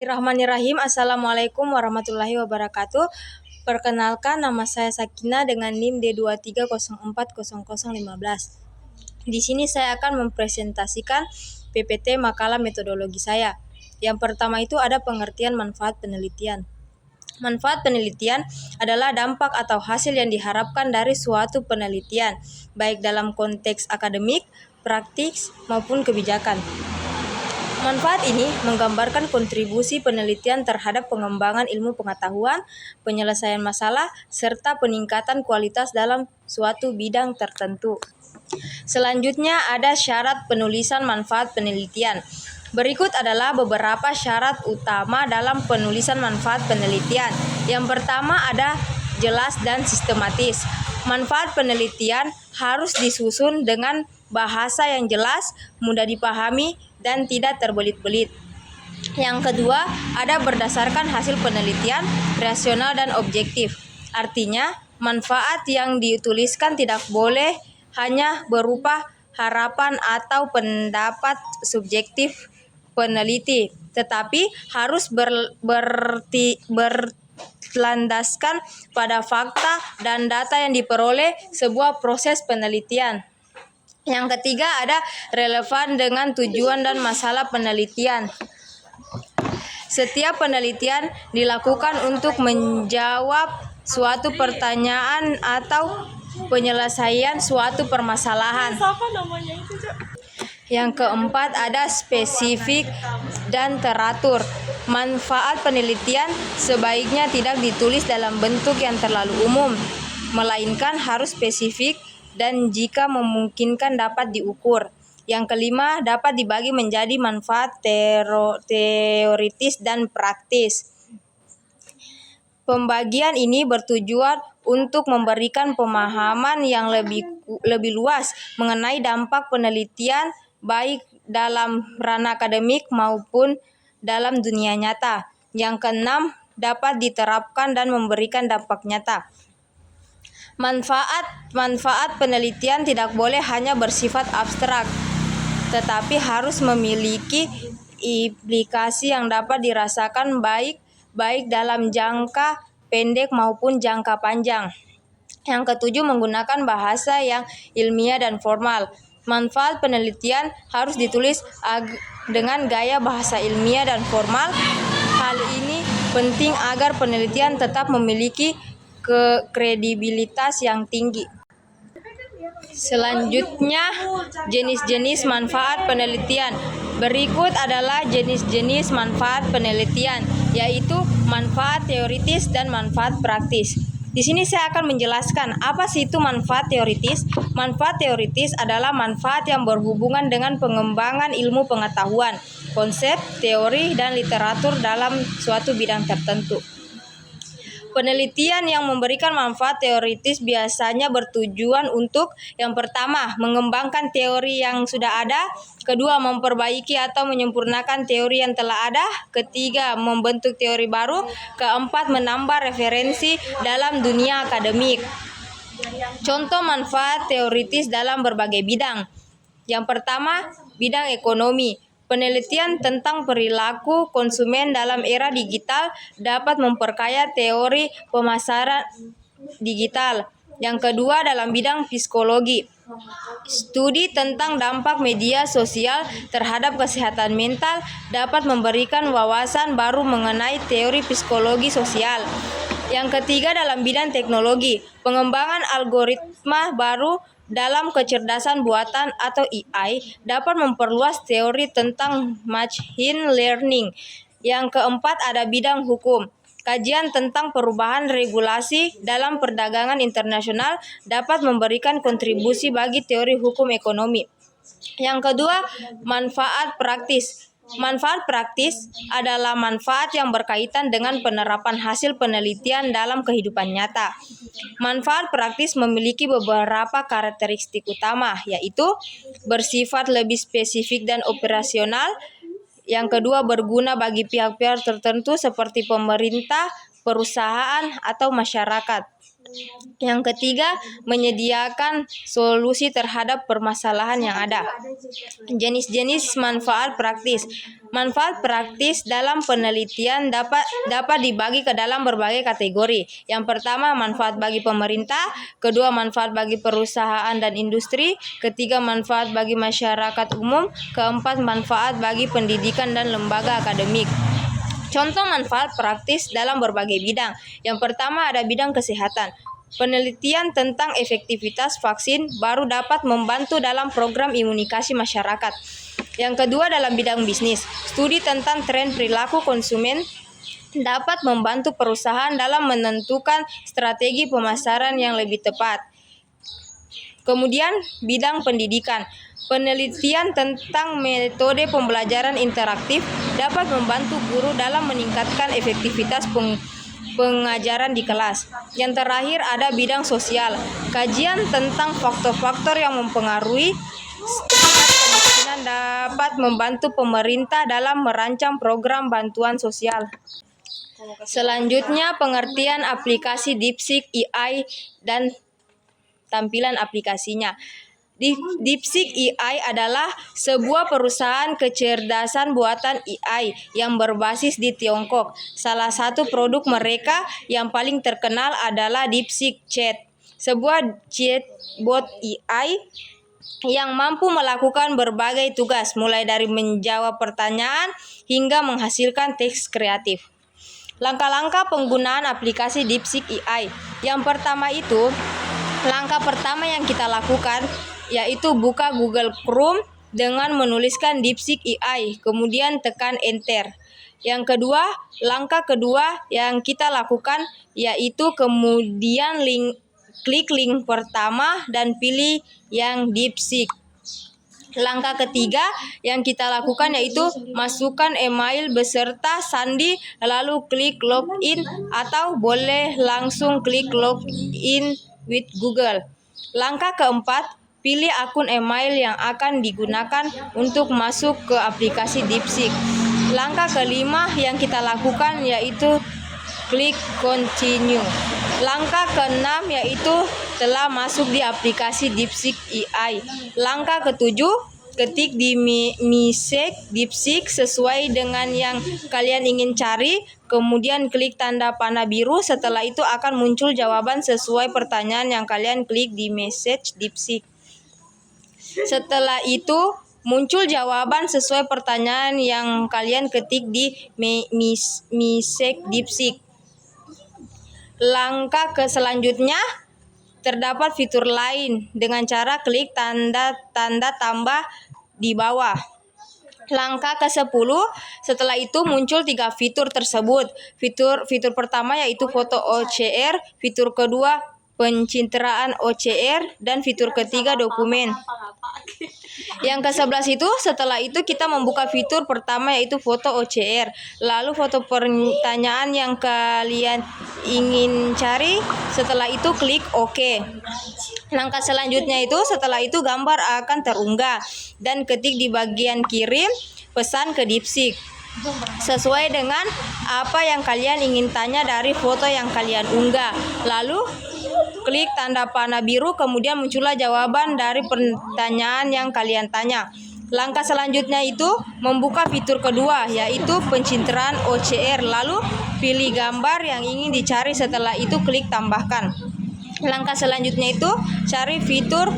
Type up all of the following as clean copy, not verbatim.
Bismillahirrahmanirrahim. Assalamualaikum warahmatullahi wabarakatuh. Perkenalkan, nama saya Sakina dengan NIM D23040015. Di sini saya akan mempresentasikan PPT makalah metodologi saya. Yang pertama itu ada pengertian manfaat penelitian. Manfaat penelitian adalah dampak atau hasil yang diharapkan dari suatu penelitian, baik dalam konteks akademik, praktis, maupun kebijakan. Manfaat ini menggambarkan kontribusi penelitian terhadap pengembangan ilmu pengetahuan, penyelesaian masalah, serta peningkatan kualitas dalam suatu bidang tertentu. Selanjutnya ada syarat penulisan manfaat penelitian. Berikut adalah beberapa syarat utama dalam penulisan manfaat penelitian. Yang pertama ada jelas dan sistematis. Manfaat penelitian harus disusun dengan bahasa yang jelas, mudah dipahami, dan tidak terbelit-belit. Yang kedua, ada berdasarkan hasil penelitian, rasional dan objektif. Artinya, manfaat yang dituliskan tidak boleh hanya berupa harapan atau pendapat subjektif peneliti, tetapi harus berlandaskan pada fakta dan data yang diperoleh sebuah proses penelitian. Yang ketiga ada relevan dengan tujuan dan masalah penelitian. Setiap penelitian dilakukan untuk menjawab suatu pertanyaan atau penyelesaian suatu permasalahan. Yang keempat ada spesifik dan teratur. Manfaat penelitian sebaiknya tidak ditulis dalam bentuk yang terlalu umum, melainkan harus spesifik dan jika memungkinkan dapat diukur. Yang kelima, dapat dibagi menjadi manfaat teoritis dan praktis. Pembagian ini bertujuan untuk memberikan pemahaman yang lebih luas mengenai dampak penelitian baik dalam ranah akademik maupun dalam dunia nyata. Yang keenam, dapat diterapkan dan memberikan dampak nyata. Manfaat penelitian tidak boleh hanya bersifat abstrak, tetapi harus memiliki implikasi yang dapat dirasakan baik dalam jangka pendek maupun jangka panjang. Yang ketujuh, menggunakan bahasa yang ilmiah dan formal. Manfaat penelitian harus ditulis dengan gaya bahasa ilmiah dan formal. Hal ini penting agar penelitian tetap memiliki kredibilitas yang tinggi. Selanjutnya, jenis-jenis manfaat penelitian. Berikut adalah jenis-jenis manfaat penelitian, yaitu manfaat teoritis dan manfaat praktis. Di sini saya akan menjelaskan apa sih itu manfaat teoritis. Manfaat teoritis adalah manfaat yang berhubungan dengan pengembangan ilmu pengetahuan, konsep, teori, dan literatur dalam suatu bidang tertentu. Penelitian yang memberikan manfaat teoritis biasanya bertujuan untuk yang pertama, mengembangkan teori yang sudah ada, kedua, memperbaiki atau menyempurnakan teori yang telah ada, ketiga, membentuk teori baru, keempat, menambah referensi dalam dunia akademik. Contoh manfaat teoritis dalam berbagai bidang. Yang pertama, bidang ekonomi. Penelitian tentang perilaku konsumen dalam era digital dapat memperkaya teori pemasaran digital. Yang kedua, dalam bidang psikologi. Studi tentang dampak media sosial terhadap kesehatan mental dapat memberikan wawasan baru mengenai teori psikologi sosial. Yang ketiga, dalam bidang teknologi. Pengembangan algoritma baru dalam kecerdasan buatan atau AI dapat memperluas teori tentang machine learning. Yang keempat ada bidang hukum. Kajian tentang perubahan regulasi dalam perdagangan internasional dapat memberikan kontribusi bagi teori hukum ekonomi. Yang kedua, manfaat praktis. Manfaat praktis adalah manfaat yang berkaitan dengan penerapan hasil penelitian dalam kehidupan nyata. Manfaat praktis memiliki beberapa karakteristik utama, yaitu bersifat lebih spesifik dan operasional. Yang kedua, berguna bagi pihak-pihak tertentu seperti pemerintah, perusahaan atau masyarakat. Yang ketiga, menyediakan solusi terhadap permasalahan yang ada. Jenis-jenis manfaat praktis. Manfaat praktis dalam penelitian dapat dibagi ke dalam berbagai kategori. Yang pertama, manfaat bagi pemerintah, kedua, manfaat bagi perusahaan dan industri, ketiga, manfaat bagi masyarakat umum, keempat, manfaat bagi pendidikan dan lembaga akademik. Contoh manfaat praktis dalam berbagai bidang. Yang pertama ada bidang kesehatan. Penelitian tentang efektivitas vaksin baru dapat membantu dalam program imunisasi masyarakat. Yang kedua dalam bidang bisnis. Studi tentang tren perilaku konsumen dapat membantu perusahaan dalam menentukan strategi pemasaran yang lebih tepat. Kemudian bidang pendidikan. Penelitian tentang metode pembelajaran interaktif dapat membantu guru dalam meningkatkan efektivitas pengajaran di kelas. Yang terakhir ada bidang sosial. Kajian tentang faktor-faktor yang mempengaruhi tingkat kemiskinan dapat membantu pemerintah dalam merancang program bantuan sosial. Selanjutnya pengertian aplikasi DeepSeek AI dan tampilan aplikasinya. DeepSeek AI adalah sebuah perusahaan kecerdasan buatan AI yang berbasis di Tiongkok. Salah satu produk mereka yang paling terkenal adalah DeepSeek Chat, sebuah chatbot AI yang mampu melakukan berbagai tugas, mulai dari menjawab pertanyaan hingga menghasilkan teks kreatif. Langkah-langkah penggunaan aplikasi DeepSeek AI. Yang pertama itu, langkah pertama yang kita lakukan yaitu buka Google Chrome dengan menuliskan DeepSeek AI, kemudian tekan Enter. Langkah kedua yang kita lakukan yaitu kemudian klik link pertama dan pilih yang DeepSeek. Langkah ketiga yang kita lakukan yaitu masukkan email beserta sandi, lalu klik login atau boleh langsung klik login with Google. Langkah keempat, pilih akun email yang akan digunakan untuk masuk ke aplikasi DeepSeek. Langkah kelima yang kita lakukan yaitu klik continue. Langkah keenam yaitu telah masuk di aplikasi DeepSeek AI. Langkah ketujuh, ketik di message DeepSeek sesuai dengan yang kalian ingin cari, kemudian klik tanda panah biru. Setelah itu akan muncul jawaban sesuai pertanyaan yang kalian klik di message DeepSeek. Setelah itu muncul jawaban sesuai pertanyaan yang kalian ketik di message DeepSeek. Langkah selanjutnya, terdapat fitur lain dengan cara klik tanda tambah di bawah. Langkah ke-10, setelah itu muncul 3 fitur tersebut. Fitur pertama yaitu foto OCR, fitur kedua pencitraan OCR, dan fitur ketiga dokumen. Yang ke-11 itu, setelah itu kita membuka fitur pertama yaitu foto OCR, lalu foto pertanyaan yang kalian ingin cari, setelah itu klik OK. Langkah selanjutnya itu, setelah itu gambar akan terunggah dan ketik di bagian kirim pesan ke DeepSeek sesuai dengan apa yang kalian ingin tanya dari foto yang kalian unggah. Lalu klik tanda panah biru, kemudian muncullah jawaban dari pertanyaan yang kalian tanya. Langkah selanjutnya itu membuka fitur kedua yaitu pencitraan OCR, lalu pilih gambar yang ingin dicari, setelah itu klik tambahkan. Langkah selanjutnya itu cari fitur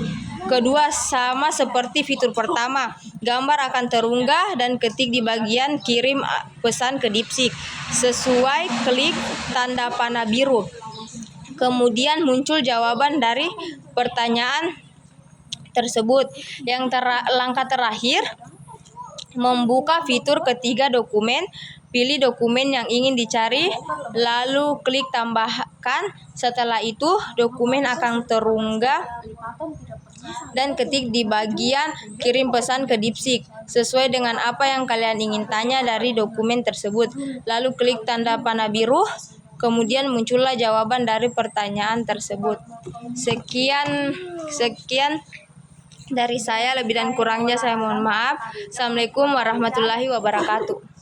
kedua sama seperti fitur pertama. Gambar akan terunggah dan ketik di bagian kirim pesan ke DeepSeek sesuai klik tanda panah biru. Kemudian muncul jawaban dari pertanyaan tersebut. Langkah terakhir membuka fitur ketiga dokumen. Pilih dokumen yang ingin dicari, lalu klik tambahkan. Setelah itu dokumen akan terunggah dan ketik di bagian kirim pesan ke DeepSeek sesuai dengan apa yang kalian ingin tanya dari dokumen tersebut. Lalu klik tanda panah biru, kemudian muncullah jawaban dari pertanyaan tersebut. Sekian dari saya, lebih dan kurangnya saya mohon maaf. Assalamualaikum warahmatullahi wabarakatuh.